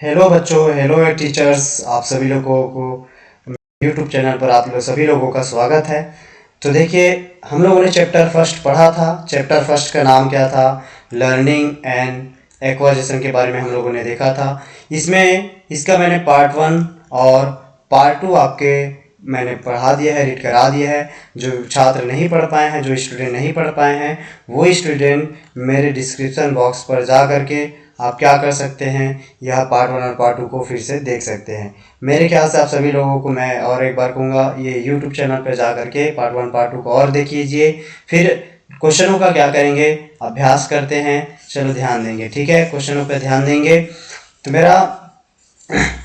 Hello बच्चों, hello teachers, आप सभी लोगों को यूट्यूब चैनल पर आप लोग सभी लोगों का स्वागत है। तो देखिए, हम लोगों ने चैप्टर फर्स्ट पढ़ा था। चैप्टर फर्स्ट का नाम क्या था? लर्निंग एंड एक्वाजिशन के बारे में हम लोगों ने देखा था। इसका मैंने पार्ट 1 और पार्ट 2 आपके मैंने पढ़ा दिया है, रीड करा दिया है। जो छात्र नहीं पढ़ पाए हैं, जो स्टूडेंट नहीं पढ़ पाए हैं, वो स्टूडेंट मेरे डिस्क्रिप्शन बॉक्स पर जा करके आप क्या कर सकते हैं, यह पार्ट 1 और पार्ट 2 को फिर से देख सकते हैं। मेरे ख्याल से आप सभी लोगों को मैं और एक बार कहूँगा, ये यूट्यूब चैनल पर जा करके पार्ट 1 पार्ट 2 को और देख लीजिए। फिर क्वेश्चनों का क्या करेंगे, अभ्यास करते हैं। चलो ध्यान देंगे, ठीक है, क्वेश्चनों पर ध्यान देंगे। तो मेरा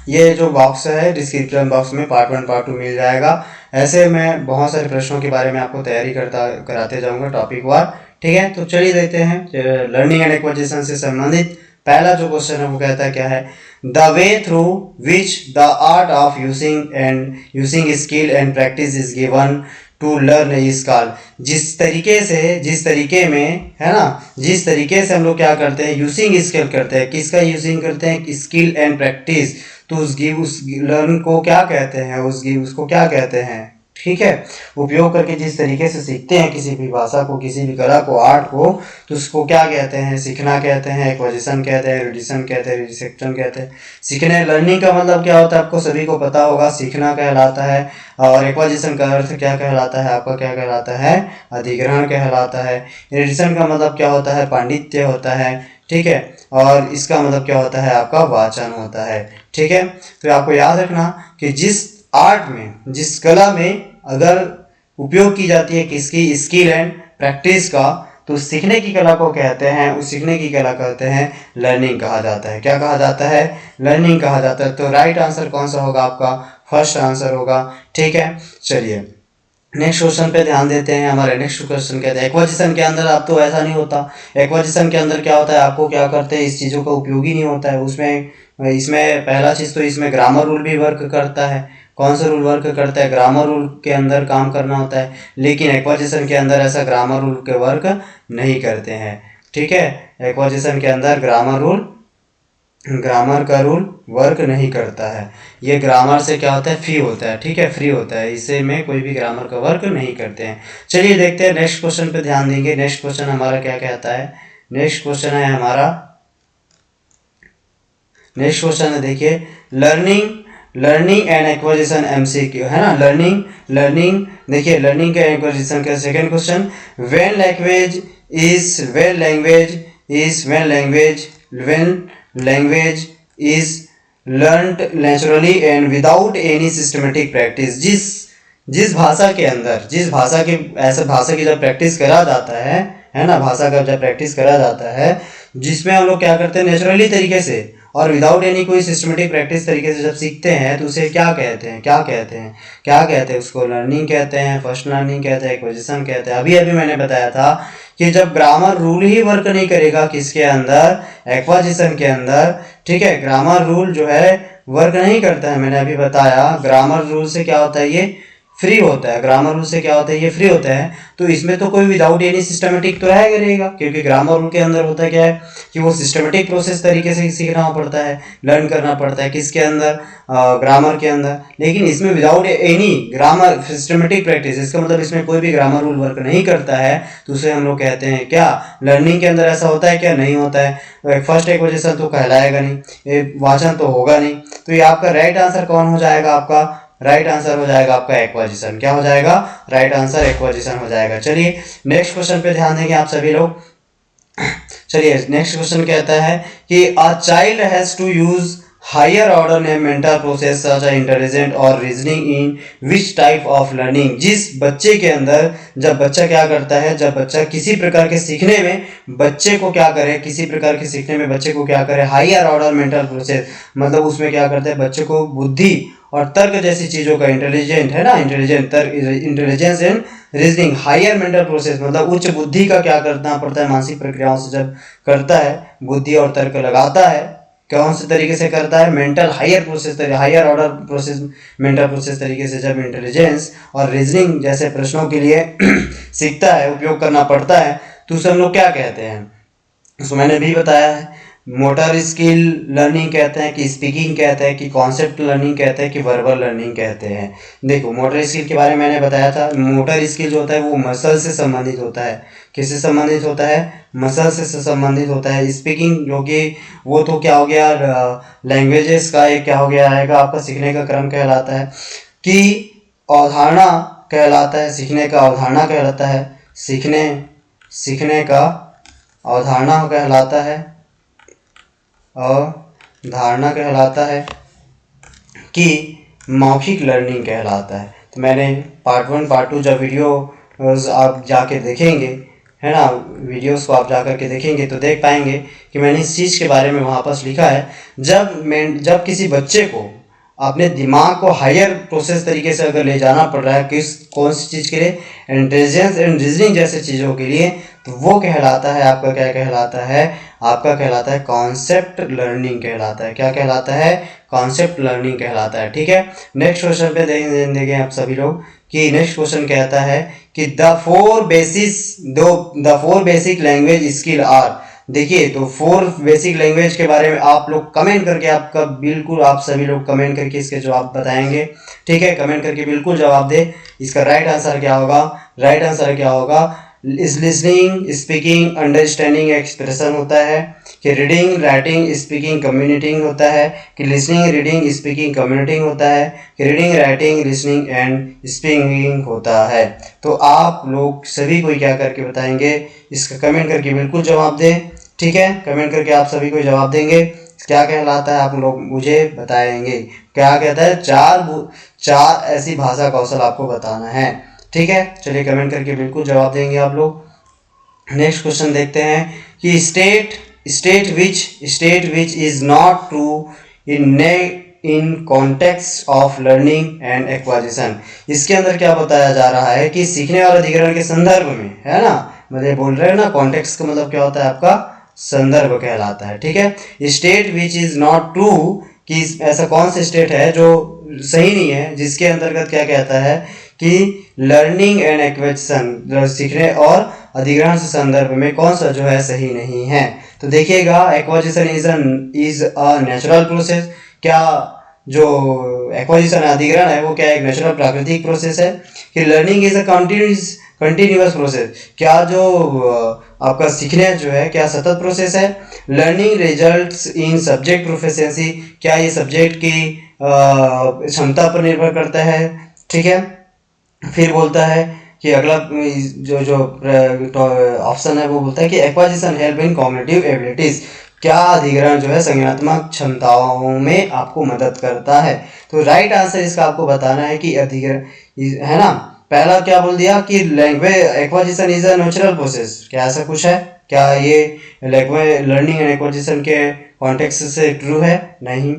ये जो बॉक्स है, डिस्क्रिप्शन बॉक्स में पार्ट 1 पार्ट 2 मिल जाएगा। ऐसे मैं बहुत सारे प्रश्नों के बारे में आपको तैयारी कराते जाऊंगा टॉपिक वार, ठीक है। तो चलिए देखते हैं लर्निंग एंड एक्विजिशन से संबंधित पहला जो क्वेश्चन है वो कहता है क्या है? The way through which the art of using skill and practice is given to learn is called. जिस तरीके में है ना, जिस तरीके से हम लोग क्या करते हैं, यूजिंग स्किल करते हैं। किसका यूजिंग करते हैं? Skill and practice. तो उस लर्न को क्या कहते हैं, उसको क्या कहते हैं, ठीक है। उपयोग करके जिस तरीके से सीखते हैं किसी भी भाषा को, किसी भी कला को, आर्ट को, तो उसको क्या कहते हैं? सीखना कहते हैं, एक्विजिशन कहते हैं, एडिशन कहते हैं, रिसेप्शन कहते हैं। सीखने, लर्निंग का मतलब क्या होता है आपको सभी को पता होगा, सीखना कहलाता है। और एक्विजिशन का अर्थ क्या कहलाता है आपका? क्या कहलाता है? अधिग्रहण कहलाता है। एडिशन का मतलब क्या होता है? पांडित्य होता है, ठीक है। और इसका मतलब क्या होता है? आपका वाचन होता है, ठीक है। तो आपको याद रखना कि जिस आर्ट में, जिस कला में अगर उपयोग की जाती है किसकी? स्किल एंड प्रैक्टिस का, तो सीखने की कला को कहते हैं, उस सीखने की कला कहते हैं लर्निंग कहा जाता है। क्या कहा जाता है? लर्निंग कहा जाता है। तो राइट आंसर कौन सा होगा आपका? फर्स्ट आंसर होगा, ठीक है। चलिए नेक्स्ट क्वेश्चन पे ध्यान देते हैं। हमारे नेक्स्ट क्वेश्चन कहते हैं एक्विजिशन के अंदर अब तो ऐसा नहीं होता। एक्विजिशन के अंदर क्या होता है, आपको क्या करते हैं, इस चीज़ों का उपयोग ही नहीं होता है उसमें। इसमें पहला चीज़ तो इसमें ग्रामर रूल भी वर्क करता है। कौन सा रूल वर्क करता है? ग्रामर रूल के अंदर काम करना होता है। लेकिन एक्विजिशन के अंदर ऐसा ग्रामर रूल के वर्क नहीं करते हैं, ठीक है। एक्विजिशन के अंदर ग्रामर का रूल वर्क नहीं करता है। ये ग्रामर से क्या होता है? फ्री होता है, ठीक है, फ्री होता है। इसे में कोई भी ग्रामर का वर्क नहीं करते हैं। चलिए देखते हैं नेक्स्ट क्वेश्चन पे ध्यान देंगे। नेक्स्ट क्वेश्चन हमारा क्या कहता है? नेक्स्ट क्वेश्चन है हमारा, नेक्स्ट क्वेश्चन है देखिए, लर्निंग एंड एक्विजिशन एमसीक्यू है ना। लर्निंग देखिए, लर्निंग का एक्विजिशन का second question, when language is learned naturally and without any systematic practice. जिस भाषा के अंदर, ऐसे भाषा की जब प्रैक्टिस करा जाता है ना, भाषा का जब प्रैक्टिस करा जाता है, जिसमें हम लोग क्या करते हैं, नेचुरली तरीके से और विदाउट एनी कोई सिस्टमेटिक प्रैक्टिस तरीके से जब सीखते हैं, तो उसे क्या कहते हैं? उसको लर्निंग कहते हैं, फर्स्ट लर्निंग कहते हैं, एक्विजिशन कहते हैं। अभी मैंने बताया था कि जब ग्रामर रूल ही वर्क नहीं करेगा किसके अंदर? एक्विजिशन के अंदर, ठीक है। ग्रामर रूल जो है वर्क नहीं करता है, मैंने अभी बताया। ग्रामर रूल से क्या होता है? ये फ्री होता है। ग्रामर रूल से क्या होता है? ये फ्री होता है। तो इसमें तो कोई विदाउट एनी सिस्टमेटिक तो रहेगा, क्योंकि ग्रामर रूल के अंदर होता क्या है कि वो सिस्टमेटिक प्रोसेस तरीके से सीखना पड़ता है, लर्न करना पड़ता है। किसके अंदर? ग्रामर के अंदर। लेकिन इसमें without any grammar systematic practice, इसका मतलब इसमें कोई भी ग्रामर रूल वर्क नहीं करता है, तो उसे हम लोग कहते हैं क्या? लर्निंग के अंदर ऐसा होता है क्या? नहीं होता है। फर्स्ट एक्विजिशन तो कहलाएगा नहीं, ये वाचन तो होगा नहीं। तो ये आपका राइट आंसर कौन हो जाएगा? आपका राइट आंसर हो जाएगा आपका एक्विजिशन। क्या हो जाएगा? राइट आंसर एक्विजिशन हो जाएगा। चलिए नेक्स्ट क्वेश्चन पे ध्यान देंगे आप सभी लोग। चलिए नेक्स्ट क्वेश्चन कहता है कि a child has to use higher order mental process such as intelligent और reasoning in which type of learning. जिस बच्चे के अंदर, जब बच्चा क्या करता है, जब बच्चा किसी प्रकार के सीखने में बच्चे को क्या करे, किसी प्रकार के सीखने में बच्चे को क्या करे, हायर ऑर्डर मेंटल प्रोसेस, मतलब उसमें क्या करते हैं, बच्चे को बुद्धि और तर्क जैसी चीज़ों का, इंटेलिजेंट है ना, intelligence and reasoning, higher mental process मतलब उच्च बुद्धि का क्या करना पड़ता है, मानसिक प्रक्रियाओं से जब करता है, बुद्धि और तर्क लगाता है, कौन से तरीके से करता है? Mental higher process, higher order process, mental process तरीके से जब इंटेलिजेंस और रीजनिंग जैसे प्रश्नों के लिए सीखता है, उपयोग करना पड़ता है, तो उसे हम लोग क्या कहते हैं? उसको मैंने भी बताया है। मोटर स्किल लर्निंग कहते हैं, कि स्पीकिंग कहते हैं, कि कॉन्सेप्ट लर्निंग कहते हैं, कि वर्बल लर्निंग कहते हैं। देखो मोटर स्किल के बारे में मैंने बताया था, मोटर स्किल जो होता है वो मसल से संबंधित होता है। किससे संबंधित होता है? मसल से संबंधित होता है। स्पीकिंग जो कि वो तो क्या हो गया, लैंग्वेजेस का एक क्या हो गया आएगा आपका सीखने का क्रम कहलाता है। कि अवधारणा कहलाता है, सीखने का अवधारणा कहलाता है, सीखने का अवधारणा कहलाता है, अवधारणा कहलाता है, कि मौखिक लर्निंग कहलाता है। तो मैंने पार्ट 1 पार्ट 2 जब वीडियो आप जाके देखेंगे, है ना, वीडियोस को आप जा कर के देखेंगे तो देख पाएंगे कि मैंने इस चीज़ के बारे में वहाँ पर लिखा है। जब किसी बच्चे को अपने दिमाग को हायर प्रोसेस तरीके से अगर ले जाना पड़ रहा है कौन सी चीज़ के लिए, इंटेलिजेंस एंड रीजनिंग जैसे चीज़ों के लिए, तो वो कहलाता है आपका, क्या कहलाता है आपका, कहलाता है कॉन्सेप्ट लर्निंग कहलाता है। क्या कहलाता है? कॉन्सेप्ट लर्निंग कहलाता है। ठीक है, नेक्स्ट क्वेश्चन पे देखेंगे आप सभी लोग कि नेक्स्ट क्वेश्चन कहता है कि the four basic language skill are. देखिए तो 4 बेसिक लैंग्वेज के बारे में आप लोग कमेंट करके, आपका बिल्कुल आप सभी लोग कमेंट करके इसके जवाब बताएंगे। ठीक है, कमेंट करके बिल्कुल जवाब दे। इसका राइट आंसर क्या होगा? राइट आंसर क्या होगा? इस लिसनिंग, स्पीकिंग, अंडरस्टैंडिंग, एक्सप्रेशन होता है, कि रीडिंग, राइटिंग, स्पीकिंग, कम्युनिकेटिंग होता है, कि लिसनिंग, रीडिंग, स्पीकिंग, कम्युनिकेटिंग होता है, कि reading, writing, listening and speaking होता है। तो आप लोग सभी को क्या करके बताएंगे, इसका कमेंट करके बिल्कुल जवाब दें। ठीक है, कमेंट करके आप सभी को जवाब देंगे। क्या कहलाता है आप लोग मुझे बताएंगे, क्या कहता है? चार ऐसी भाषा कौशल आपको बताना है। ठीक है, चलिए कमेंट करके बिल्कुल जवाब देंगे आप लोग। नेक्स्ट क्वेश्चन देखते हैं कि state which is not true in context of learning and acquisition. इसके अंदर क्या बताया जा रहा है कि सीखने और अधिग्रहण के संदर्भ में, है ना, मतलब बोल रहे हैं ना, कॉन्टेक्स्ट का मतलब क्या होता है आपका? संदर्भ कहलाता है। ठीक है, state which is not true, कि ऐसा कौन सा स्टेट है जो सही नहीं है, जिसके अंतर्गत क्या कहता है कि लर्निंग एंड एक्विजिशन, सीखने और अधिग्रहण से संदर्भ में कौन सा जो है सही नहीं है। तो देखिएगा, acquisition is a natural process. क्या जो एक्विजिशन अधिग्रहण है वो क्या एक नेचुरल प्राकृतिक प्रोसेस है? कि learning is a continuous process. क्या जो आपका सीखने जो है क्या सतत प्रोसेस है? Learning results in subject proficiency. क्या ये सब्जेक्ट की क्षमता पर निर्भर करता है? ठीक है, फिर बोलता है कि अगला जो ऑप्शन है वो बोलता है कि acquisition help in cognitive abilities. क्या अधिग्रहण जो है संज्ञानात्मक क्षमताओं में आपको मदद करता है? तो राइट आंसर इसका आपको बताना है कि अधिग्रहण, है ना। पहला क्या बोल दिया कि language acquisition is a natural process. क्या ऐसा कुछ है? क्या ये लर्निंग एंड एक्वाजिशन के कॉन्टेक्स्ट से ट्रू है? नहीं।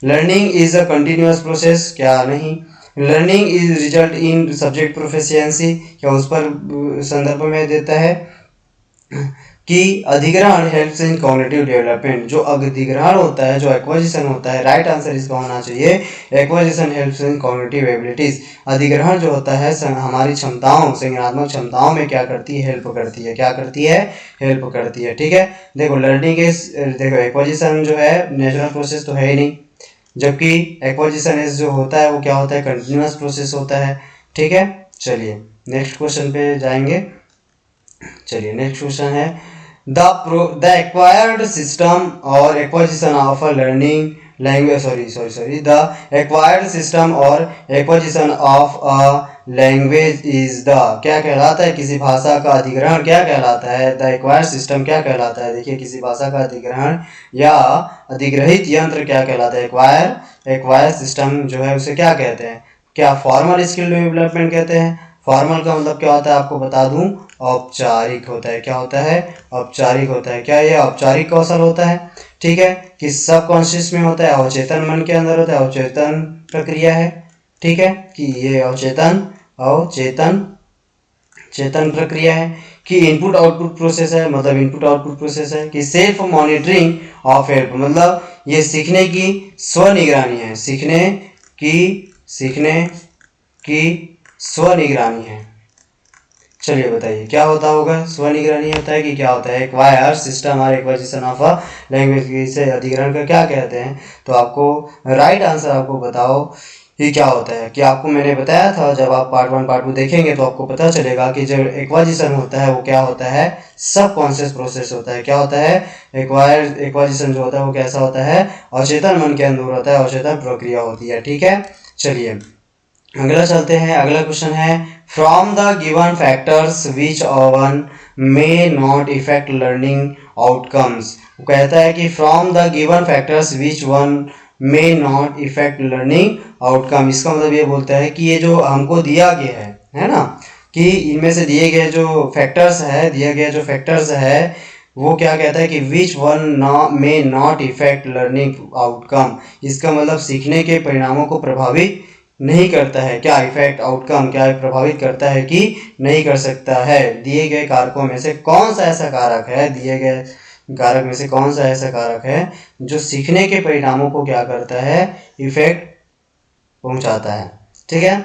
Learning is a continuous process. क्या? नहीं। Learning is result in subject proficiency. क्या उस पर संदर्भ में देता है? कि अधिग्रहण हेल्प्स इन कॉग्निटिव डेवलपमेंट। जो अधिग्रहण होता है, जो एक्वाजिशन होता है, राइट आंसर इसका होना चाहिए acquisition helps in cognitive abilities. अधिग्रहण जो होता है हमारी क्षमताओं, संज्ञानात्मक क्षमताओं में क्या करती है? हेल्प करती है। क्या करती है? हेल्प करती है। ठीक है, देखो लर्निंग इज, देखो एक्वाजिशन जो है नेचुरल प्रोसेस तो है ही नहीं, जबकि एक्वाजिशन इज जो होता है वो क्या होता है? कंटिन्यूअस प्रोसेस होता है। ठीक है, चलिए नेक्स्ट क्वेश्चन पे जाएंगे। चलिए नेक्स्ट क्वेश्चन है द एक्वायर्ड सिस्टम और acquisition of a learning language, sorry the acquired system और acquisition of a language is the. क्या कहलाता है? किसी भाषा का अधिग्रहण क्या कहलाता है? द एक्वायर्ड सिस्टम क्या कहलाता है? देखिए, किसी भाषा का अधिग्रहण या अधिग्रहित यंत्र क्या कहलाता है? एक्वायर सिस्टम जो है उसे क्या कहते हैं? क्या फॉर्मल स्किल डेवलपमेंट कहते हैं? फॉर्मल का मतलब क्या होता है आपको बता दूं, औपचारिक होता है। क्या होता है? औपचारिक होता है। क्या ये औपचारिक कौशल होता है? ठीक है, कि सब कॉन्शियस में होता है, अवचेतन मन के अंदर होता है, अवचेतन प्रक्रिया है। ठीक है, कि ये चेतन प्रक्रिया है। कि इनपुट आउटपुट प्रोसेस है, मतलब इनपुट आउटपुट प्रोसेस है। कि सेल्फ मॉनिटरिंग ऑफ हेल्प, मतलब ये सीखने की स्वनिगरानी है। सीखने की स्वनिगरानी है। चलिए बताइए क्या होता होगा, स्व निगरानी होता है कि क्या होता है? एक्वायर सिस्टम और एक्वाजिशन ऑफ अ लैंग्वेज से अधिग्रहण का क्या कहते हैं? तो आपको राइट आंसर आपको बताओ ये क्या होता है। कि आपको मैंने बताया था, जब आप पार्ट 1 पार्ट 2 देखेंगे तो आपको पता चलेगा कि जो एक्वाजिशन होता है वो क्या होता है, सब कॉन्शियस प्रोसेस होता है। क्या होता है? एक्वाजिशन जो होता है वो कैसा होता है, अचेतन मन के अंदर होता है, अचेतन प्रक्रिया होती है। ठीक है, चलिए अगला चलते हैं। अगला क्वेश्चन है from the given factors which one may not effect learning outcomes. वो कहता है कि from the given factors which one may not effect learning outcome. इसका मतलब ये बोलता है कि ये जो हमको दिया गया है ना, कि इनमें से दिए गए जो फैक्टर्स है, दिया गया जो फैक्टर्स है वो क्या कहता है कि which one may not effect learning outcome. इसका मतलब सीखने के परिणामों को प्रभावित नहीं करता है। क्या इफेक्ट आउटकम क्या प्रभावित करता है कि नहीं कर सकता है। दिए गए कारकों में से कौन सा ऐसा कारक है, दिए गए कारक में से कौन सा ऐसा कारक है जो सीखने के परिणामों को क्या करता है, इफेक्ट पहुंचाता है। ठीक है,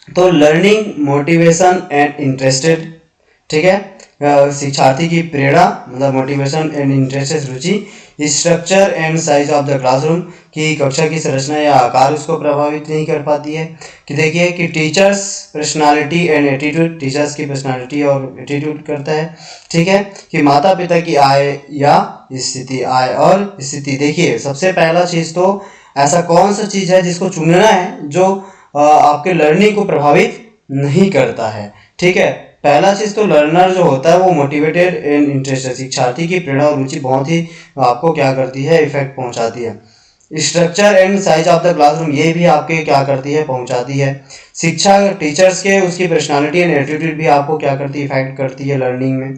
तो लर्निंग मोटिवेशन एंड इंटरेस्टेड। ठीक है, शिक्षार्थी की प्रेरणा मतलब motivation and interest, Ruchi. Structure and size of the classroom की कक्षा की संरचना या आकार उसको प्रभावित नहीं कर पाती है। कि देखिए कि teachers personality and attitude, teachers की पर्सनालिटी और एटीट्यूड करता है। ठीक है, कि माता पिता की आय या स्थिति, आय और स्थिति। देखिए सबसे पहला चीज तो ऐसा कौन सा चीज है जिसको चुनना है जो आपके लर्निंग को प्रभावित नहीं करता है। ठीक है, पहला चीज तो लर्नर जो होता है वो मोटिवेटेड एंड इंटरेस्टेड, शिक्षार्थी की प्रेरणा और रुचि बहुत ही आपको क्या करती है, इफेक्ट पहुंचाती है। Structure and size of the classroom, ये भी आपके क्या करती है, पहुंचाती है। शिक्षा टीचर्स के उसकी पर्सनालिटी एंड एटीट्यूड भी आपको क्या करती है, इफेक्ट करती है लर्निंग में।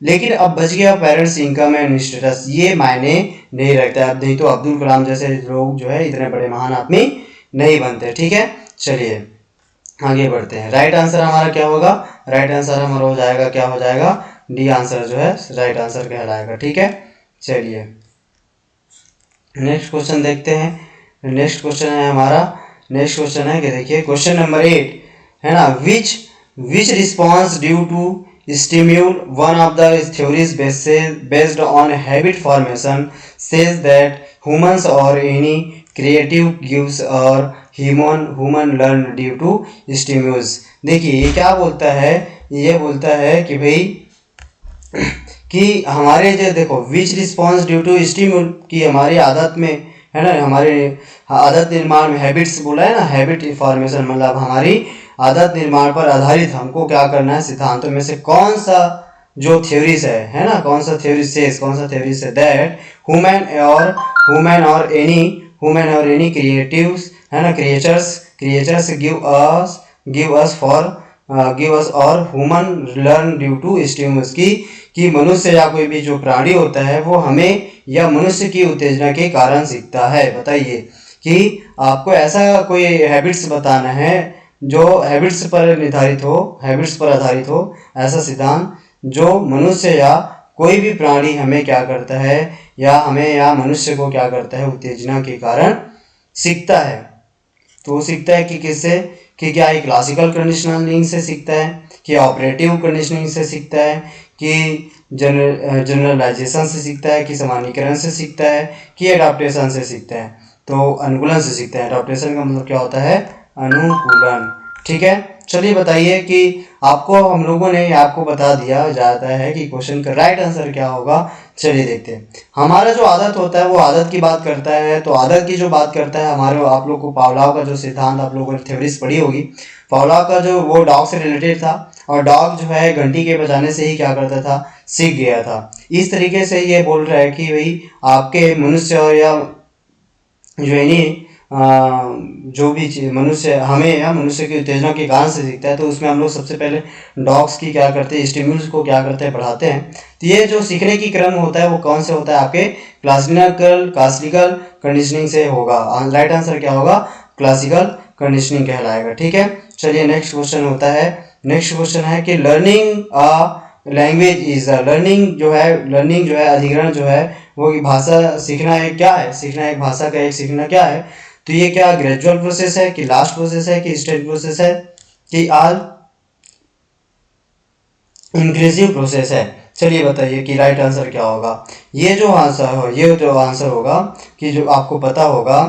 लेकिन अब बच गया पेरेंट्स इनकम एंड स्टेटस, ये मायने नहीं रखता है। अब नहीं तो अब्दुल कलाम जैसे लोग जो है इतने बड़े महान आदमी नहीं बनते। ठीक है, चलिए आगे बढ़ते हैं। राइट आंसर हमारा क्या होगा, राइट आंसर हमारा हो जाएगा, क्या हो जाएगा, डी आंसर जो है राइट आंसर कहलाएगा। ठीक है, चलिए नेक्स्ट क्वेश्चन देखते हैं। नेक्स्ट क्वेश्चन है हमारा, नेक्स्ट क्वेश्चन है कि देखिए क्वेश्चन नंबर 8 है ना, which response due to stimulus one of the theories based on habit formation says that humans और एनी क्रिएटिव गिव्स और human learn due to stimulus. देखिए ये क्या बोलता है, ये बोलता है कि भाई कि हमारे जो देखो विच रिस्पॉन्स ड्यू टू स्टिम्यूल की हमारी आदत में है ना, हमारे आदत निर्माण में हैबिट्स बोला है ना, हैबिट फॉर्मेशन मतलब हमारी आदत निर्माण पर आधारित हमको क्या करना है, सिद्धांतों में से कौन सा जो थ्योरीज है ना, कौन सा थ्योरी सेज, कौन सा थ्योरी से दैट ह्यूमन और एनी क्रिएटिव्स है ना, क्रिएचर्स गिव अस और human learn due to stimulus कि मनुष्य या कोई भी जो प्राणी होता है वो हमें या मनुष्य की उत्तेजना के कारण सीखता है। बताइए कि आपको ऐसा कोई हैबिट्स बताना है जो हैबिट्स पर निर्धारित हो, हैबिट्स पर आधारित हो, ऐसा सिद्धांत जो मनुष्य या कोई भी प्राणी हमें क्या करता है या हमें या मनुष्य को क्या करता है, उत्तेजना के कारण सीखता है। तो वो सीखता है कि किससे, कि क्या ये क्लासिकल कंडीशनिंग से सीखता है, कि ऑपरेटिव कंडीशनिंग से सीखता है, कि जनरलाइजेशन से सीखता है, कि सामान्यीकरण से सीखता है, कि एडाप्टेशन से सीखता है। तो अनुकूलन से सीखता है। एडाप्टेशन का मतलब क्या होता है, अनुकूलन। ठीक है, चलिए बताइए कि आपको हम लोगों ने आपको बता दिया जाता है कि क्वेश्चन का राइट आंसर क्या होगा। चलिए देखते हैं। हमारा जो आदत होता है वो आदत की बात करता है। तो आदत की जो बात करता है हमारे, आप लोग को पावलोव का जो सिद्धांत आप लोगों ने थ्योरीज पढ़ी होगी, पावलोव का जो वो डॉग से रिलेटेड था और डॉग जो है घंटी के बजाने से ही क्या करता था, सीख गया था। इस तरीके से ये बोल रहा है कि भाई आपके मनुष्य और या जो है जो भी चीज मनुष्य हमें या मनुष्य की उत्तेजना के कारण से सीखता है। तो उसमें हम लोग सबसे पहले डॉग्स की क्या करते हैं, स्टिम्युल्स को क्या करते हैं, बढ़ाते हैं। तो ये जो सीखने की क्रम होता है वो कौन से होता है, आपके क्लासिकल कंडीशनिंग से होगा। राइट आंसर क्या होगा, क्लासिकल कंडीशनिंग कहलाएगा। ठीक है, चलिए नेक्स्ट क्वेश्चन होता है, नेक्स्ट क्वेश्चन है कि लर्निंग लैंग्वेज इज लर्निंग जो है अधिग्रहण जो है वो भाषा सीखना एक क्या है, सीखना एक भाषा का एक सीखना क्या है। तो ये क्या ग्रेजुअल प्रोसेस है, कि लास्ट प्रोसेस है, कि स्टेज प्रोसेस है, कि आल इंक्लूसिव प्रोसेस है। चलिए बताइए कि राइट आंसर क्या होगा। ये जो आंसर होगा कि जो आपको पता होगा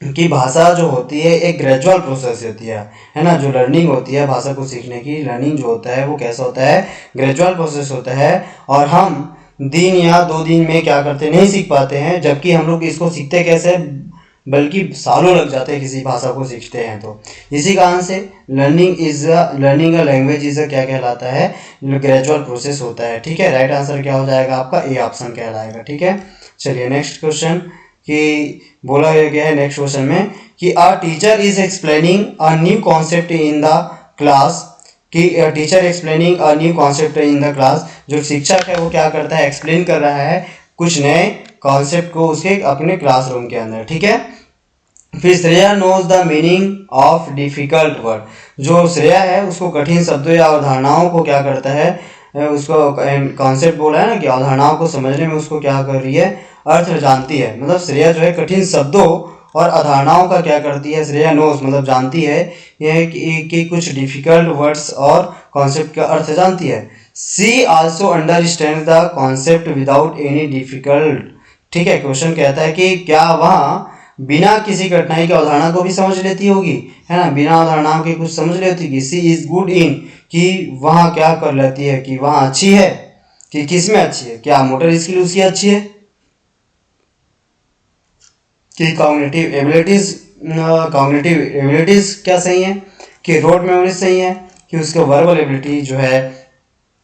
कि भाषा जो होती है एक ग्रेजुअल प्रोसेस होती है ना। जो लर्निंग होती है भाषा को सीखने की, लर्निंग जो होता है वो कैसा होता है, ग्रेजुअल प्रोसेस होता है। और हम दिन या 2 दिन में क्या करते नहीं सीख पाते हैं, जबकि हम लोग इसको सीखते कैसे, बल्कि सालों लग जाते हैं किसी भाषा को सीखते हैं। तो इसी कारण से लर्निंग अ लैंग्वेज इज क्या कहलाता है, ग्रेजुअल प्रोसेस होता है। ठीक है, राइट आंसर क्या हो जाएगा आपका, ए ऑप्शन कहलाएगा। ठीक है, चलिए नेक्स्ट क्वेश्चन कि बोला गया है नेक्स्ट क्वेश्चन में कि a teacher is explaining a new concept in the class, कि teacher explaining a new concept in the class, जो शिक्षक है वो क्या करता है, एक्सप्लेन कर रहा है कुछ नए कॉन्सेप्ट को उसके अपने क्लासरूम के अंदर। ठीक है, फिर Shreya knows the meaning of difficult word, जो श्रेया है उसको कठिन शब्दों या अवधारणाओं को क्या करता है, उसको कॉन्सेप्ट बोला है ना कि अवधारणाओं को समझने में उसको क्या कर रही है, अर्थ जानती है। मतलब श्रेया जो है कठिन शब्दों और अवधारणाओं का क्या करती है, श्रेया नोज मतलब जानती है यह कि कुछ डिफिकल्ट वर्ड्स और कॉन्सेप्ट का अर्थ जानती है। She also understand the concept without any difficult. ठीक है, क्वेश्चन कहता है कि क्या वहाँ बिना किसी कठिनाई की अवधारणा को भी समझ लेती होगी, है ना, बिना अवधारणाओं के कुछ समझ लेती होगी। सी इज गुड इन, कि वहाँ क्या कर लेती है, कि वहाँ अच्छी है, कि किस में अच्छी है, क्या मोटर स्किल उसकी अच्छी है, कि कॉग्निटिव एबिलिटीज क्या सही है, कि रोड मेमोरी सही है, कि उसका वर्बल एबिलिटी जो है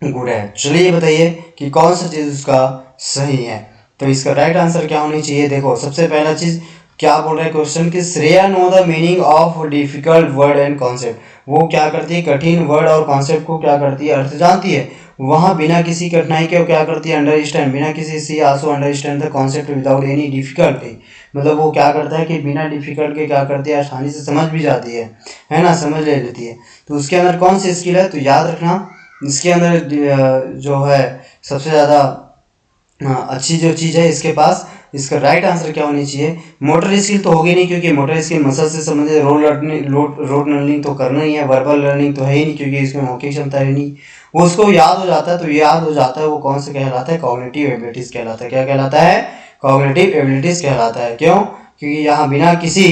गुड है। चलिए बताइए कि कौन सा चीज़ उसका सही है। तो इसका राइट आंसर क्या होनी चाहिए। देखो सबसे पहला चीज़ क्या बोल रहा है क्वेश्चन कि Shreya know the meaning of difficult word and concept, वो क्या करती है, कठिन वर्ड और कॉन्सेप्ट को क्या करती है, अर्थ जानती है। वहाँ बिना किसी कठिनाई के वो क्या करती है, अंडरस्टैंड, बिना किसी सी आंसू understand the concept without any difficulty, मतलब वो क्या करता है कि बिना डिफिकल्ट के क्या करती है, आसानी से समझ भी जाती है ना, समझ ले लेती है। तो उसके अंदर कौन सी स्किल है, तो याद रखना इसके अंदर जो है सबसे ज़्यादा अच्छी जो चीज़ है इसके पास, इसका राइट आंसर क्या होनी चाहिए, मोटर स्किल तो होगी नहीं, क्योंकि मोटर स्किल मसल से संबंधित रोड लर्निंग तो करना ही है, वर्बल लर्निंग तो है ही नहीं क्योंकि इसमें मौखिक क्षमता है नहीं। वो उसको याद हो जाता है, तो याद हो जाता है, वो कौन सा कहलाता है, कॉग्निटिव एबिलिटीज कहलाता है। क्या कहलाता है, कॉग्निटिव एबिलिटीज कहलाता है। क्यों, क्योंकि यहाँ बिना किसी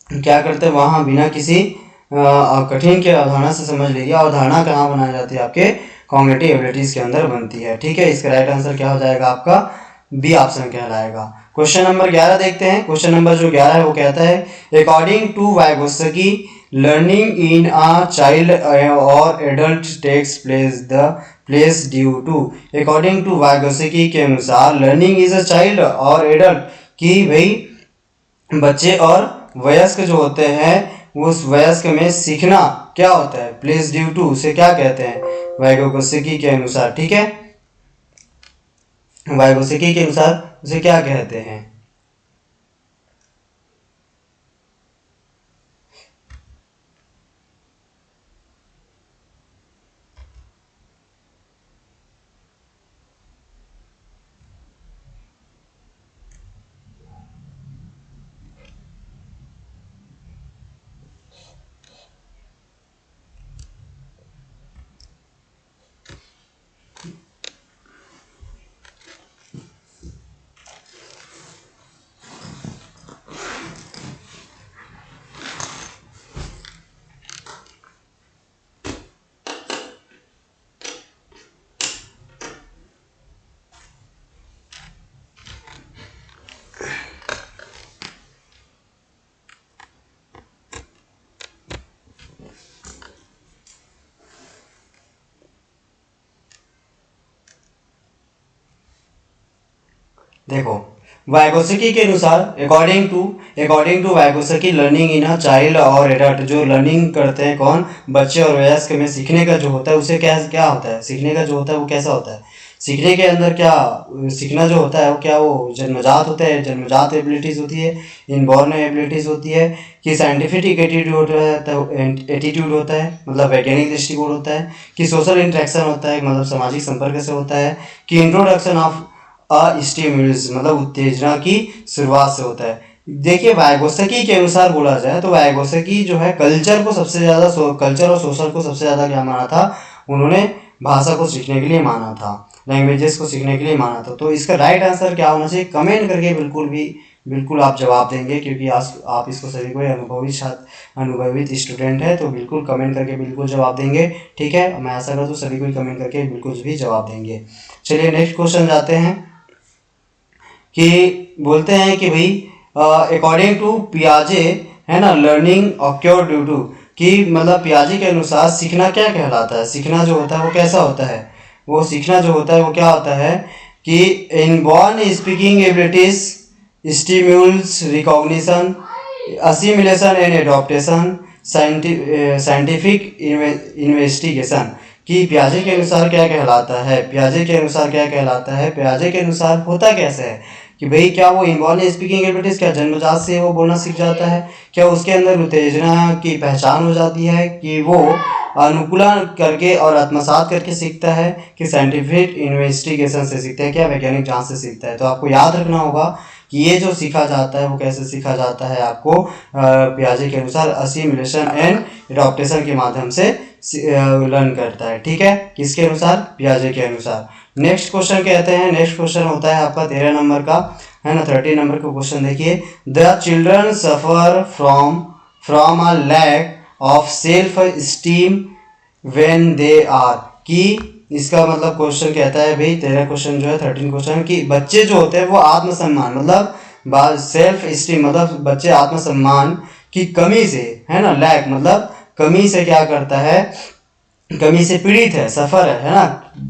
क्या करते हैं, वहाँ बिना किसी कठिन के अवधारणा से समझ लीजिए। अवधारणा कहाँ बनाई जाती है, आपके कॉग्निटिव एबिलिटीज के अंदर बनती है। ठीक है, इसका राइट आंसर क्या हो जाएगा आपका, बी ऑप्शन कहलाएगा। क्वेश्चन नंबर 11 देखते हैं। क्वेश्चन नंबर जो 11 है वो कहता है according to Vygotsky learning in a child और adult takes place due to. According to Vygotsky के अनुसार लर्निंग इज अ चाइल्ड और एडल्ट, की भाई बच्चे और वयस्क जो होते हैं उस वयस्क में सीखना क्या होता है, प्लेस ड्यू टू, उसे क्या कहते हैं, वाइगोत्स्की के अनुसार। ठीक है, वाइगोत्स्की के अनुसार उसे क्या कहते हैं। देखो वाइगोत्स्की के अनुसार according to Vygotsky learning in a child और एडल्ट, जो लर्निंग करते हैं कौन, बच्चे और वयस्क में सीखने का जो होता है उसे क्या क्या होता है, सीखने का जो होता है वो कैसा होता है, सीखने के अंदर क्या सीखना जो होता है वो क्या, वो जन्मजात होता है, जन्मजात एबिलिटीज़ होती है, इनबॉर्न एबिलिटीज़ होती है, कि साइंटिफिक एटीट्यूड होता है मतलब वैज्ञानिक दृष्टिकोण होता है, कि सोशल इंटरेक्शन होता है मतलब सामाजिक संपर्क से होता है, कि इंट्रोडक्शन ऑफ स्टिमुलस मतलब उत्तेजना की शुरुआत से होता है। देखिए वाइगोत्स्की के अनुसार बोला जाए तो वाइगोत्स्की जो है कल्चर और सोशल को सबसे ज़्यादा क्या माना था, उन्होंने भाषा को सीखने के लिए माना था, लैंग्वेजेस को सीखने के लिए माना था। तो इसका राइट आंसर क्या होना चाहिए, कमेंट करके बिल्कुल आप जवाब देंगे, क्योंकि आप इसको सभी को अनुभवी स्टूडेंट है, तो बिल्कुल कमेंट करके बिल्कुल जवाब देंगे। ठीक है, मैं आशा करता हूँ सभी को कमेंट करके बिल्कुल भी जवाब देंगे। चलिए नेक्स्ट क्वेश्चन जाते हैं कि बोलते हैं कि भाई अकॉर्डिंग टू पियाजे, है ना, लर्निंग ऑक्योर ड्यू टू, कि मतलब पियाजे के अनुसार सीखना क्या कहलाता है, सीखना जो होता है वो कैसा होता है, वो सीखना जो होता है वो क्या होता है कि inborn speaking abilities stimulus recognition assimilation and adaptation scientific investigation. कि पियाजे के अनुसार क्या कहलाता है, पियाजे के अनुसार क्या कहलाता है, पियाजे के अनुसार होता कैसे है कि भाई क्या वो इनवॉल्व स्पीकिंग एबिलिटीज, क्या जन्मजात से वो बोलना सीख जाता है, क्या उसके अंदर उत्तेजना की पहचान हो जाती है, कि वो अनुकूलन करके और आत्मसात करके सीखता है, कि साइंटिफिक इन्वेस्टिगेशन से सीखता है, क्या वैज्ञानिक जांच से सीखता है। तो आपको याद रखना होगा कि ये जो सीखा जाता है वो कैसे सीखा जाता है, आपको पियाजे के अनुसार असिमिलेशन एंड एडॉप्टेशन के माध्यम से लर्न करता है। ठीक है, किसके अनुसार, पियाजे के अनुसार। नेक्स्ट क्वेश्चन कहते हैं, नेक्स्ट क्वेश्चन होता है आपका 13 नंबर का, है ना। 13 नंबर का क्वेश्चन देखिए, the children suffer from a lack of self esteem when they are, कि इसका मतलब क्वेश्चन कहता है भाई 13 क्वेश्चन जो है 13 क्वेश्चन, कि बच्चे जो होते हैं वो आत्मसम्मान मतलब सेल्फ स्टीम मतलब बच्चे आत्मसम्मान की कमी से, है ना, लैक मतलब कमी से क्या करता है, कमी से पीड़ित है, सफ़र है ना,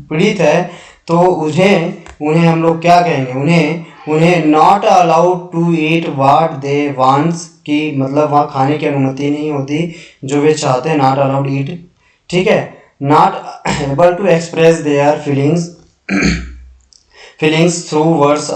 पीड़ित है, तो उन्हें हम लोग क्या कहेंगे, उन्हें not allowed to eat what they wants, की मतलब वहाँ खाने की अनुमति नहीं होती जो वे चाहते हैं, नॉट अलाउड ईट। ठीक है, not able to express their feelings through words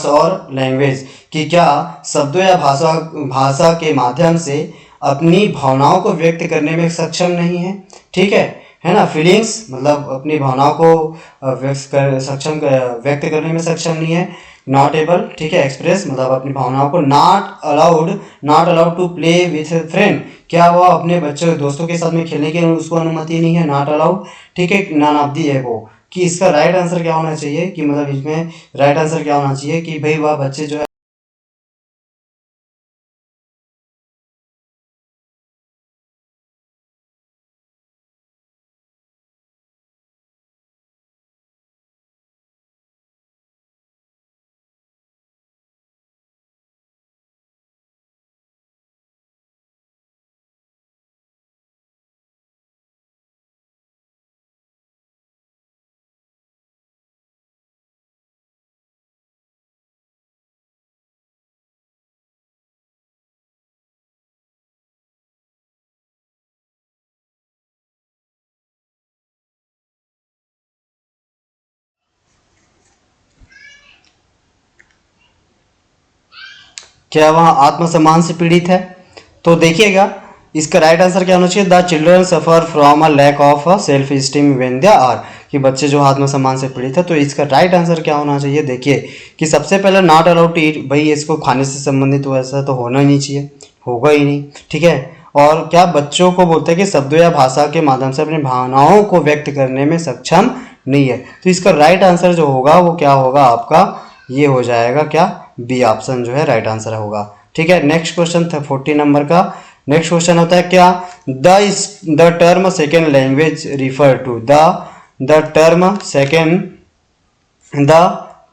और लैंग्वेज, कि क्या शब्दों या भाषा के माध्यम से अपनी भावनाओं को व्यक्त करने में सक्षम नहीं है। ठीक है ना, फीलिंग्स मतलब अपनी भावनाओं को व्यक्त करने में सक्षम नहीं है। नॉट एबल, ठीक है, एक्सप्रेस मतलब अपनी भावनाओं को। Not allowed to play with friend, क्या वो अपने बच्चों दोस्तों के साथ में खेलने की उसको अनुमति नहीं है, नॉट अलाउड। ठीक है, नॉन ऑफ दी है वो, कि इसका राइट आंसर क्या होना चाहिए, कि मतलब इसमें राइट आंसर क्या होना चाहिए कि भाई वह बच्चे जो है क्या वह आत्मसम्मान से पीड़ित है। तो देखिएगा इसका राइट आंसर क्या होना चाहिए, the children suffer from a lack of self esteem when they are, कि बच्चे जो आत्मसम्मान से पीड़ित है। तो इसका राइट आंसर क्या होना चाहिए, देखिए कि सबसे पहले नॉट अलाउड टू ईट, भाई इसको खाने से संबंधित तो ऐसा तो होना ही नहीं चाहिए, होगा ही नहीं। ठीक है, और क्या बच्चों को बोलते हैं कि शब्दों या भाषा के माध्यम से अपनी भावनाओं को व्यक्त करने में सक्षम नहीं है। तो इसका राइट आंसर जो होगा वो क्या होगा आपका, ये हो जाएगा क्या, बी ऑप्शन जो है राइट आंसर होगा। ठीक है, नेक्स्ट क्वेश्चन था 40 नंबर का। नेक्स्ट क्वेश्चन होता है क्या, the term second language refer to, the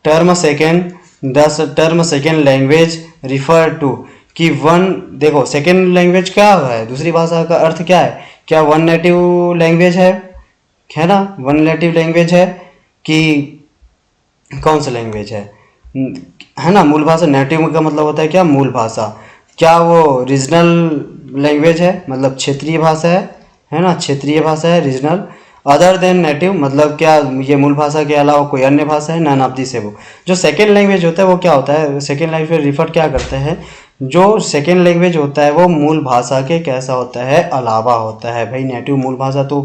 term second language refer to, कि देखो सेकेंड लैंग्वेज क्या है, दूसरी भाषा का अर्थ क्या है, क्या वन नेटिव लैंग्वेज है ना, वन नेटिव लैंग्वेज है कि कौन सा लैंग्वेज है ना, मूल भाषा। नेटिव का मतलब होता है क्या, मूल भाषा। क्या वो रीजनल लैंग्वेज है, मतलब क्षेत्रीय भाषा है ना, क्षेत्रीय भाषा है, रीजनल। अदर देन नेटिव मतलब क्या ये मूल भाषा के अलावा कोई अन्य भाषा है, नॉन ऑफ दिस है वो। जो सेकेंड लैंग्वेज होता है वो क्या होता है, सेकेंड लैंग्वेज रिफर क्या करते हैं, जो सेकेंड लैंग्वेज होता है वो मूल भाषा के कैसा होता है, अलावा होता है। भाई नेटिव मूल भाषा तो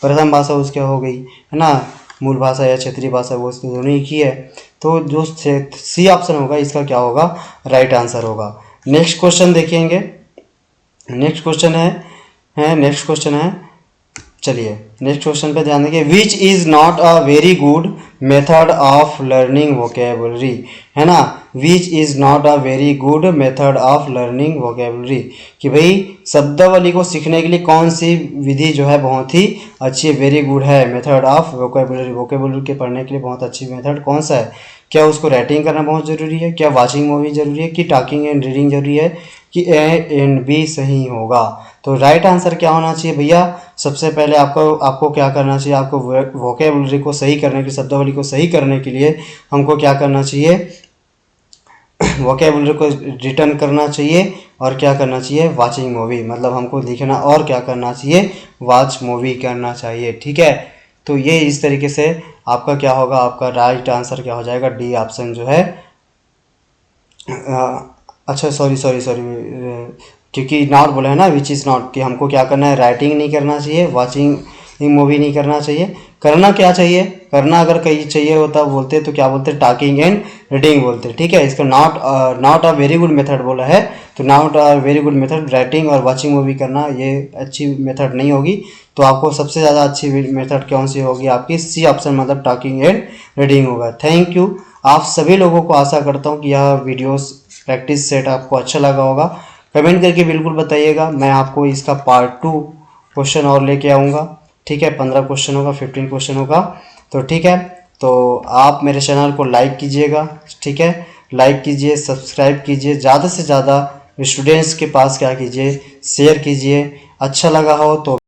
प्रथम भाषा उसके हो गई है ना, मूल भाषा या क्षेत्रीय भाषा वो दोनों ही की है। तो जो सी ऑप्शन होगा इसका क्या होगा, राइट आंसर होगा। नेक्स्ट क्वेश्चन देखेंगे, नेक्स्ट क्वेश्चन है चलिए नेक्स्ट क्वेश्चन पे ध्यान देंगे। Which is not a very good method of learning vocabulary, है ना। Which is not a very good method of learning vocabulary, कि भाई शब्दावली को सीखने के लिए कौन सी विधि जो है बहुत ही अच्छी है, वेरी गुड है। मेथड ऑफ वोकेबलरी, वोकेबलरी के पढ़ने के लिए बहुत अच्छी मेथड कौन सा है। क्या उसको राइटिंग करना बहुत ज़रूरी है, क्या वाचिंग मूवी ज़रूरी है, कि टॉकिंग एंड रीडिंग ज़रूरी है, कि ए एंड बी सही होगा। तो राइट आंसर क्या होना चाहिए भैया। सबसे पहले आपको क्या करना चाहिए, आपको वोकेबलरी को सही करने की, शब्दावली को सही करने के लिए हमको क्या करना चाहिए, वोकेबलरी को रिटर्न करना चाहिए और क्या करना चाहिए, वाचिंग मूवी, मतलब हमको लिखना और क्या करना चाहिए, वॉच मूवी करना चाहिए। ठीक है, तो ये इस तरीके से आपका क्या होगा, आपका राइट आंसर क्या हो जाएगा, डी ऑप्शन जो है। अच्छा सॉरी क्योंकि नॉट बोला है ना, विच इज़ नॉट, कि हमको क्या करना है, राइटिंग नहीं करना चाहिए, वाचिंग मूवी नहीं करना चाहिए। करना क्या चाहिए, करना अगर कहीं चाहिए होता बोलते तो क्या बोलते, टॉकिंग एंड रीडिंग बोलते। ठीक है, इसका not a very good method बोला है, तो not a very good method writing और वाचिंग मूवी करना ये अच्छी मेथड नहीं होगी। तो आपको सबसे ज़्यादा अच्छी मेथड कौन सी होगी, आपकी सी ऑप्शन, मतलब टॉकिंग एंड रीडिंग होगा। थैंक यू आप सभी लोगों को, आशा करता हूँ कि यह वीडियोस प्रैक्टिस सेट आपको अच्छा लगा होगा। कमेंट करके बिल्कुल बताइएगा, मैं आपको इसका पार्ट 2 क्वेश्चन और लेके आऊँगा। ठीक है, 15 क्वेश्चन होगा, 15 क्वेश्चन होगा। तो ठीक है, तो आप मेरे चैनल को लाइक कीजिएगा। ठीक है, लाइक कीजिए, सब्सक्राइब कीजिए, ज़्यादा से ज़्यादा स्टूडेंट्स के पास क्या कीजिए, शेयर कीजिए। अच्छा लगा हो तो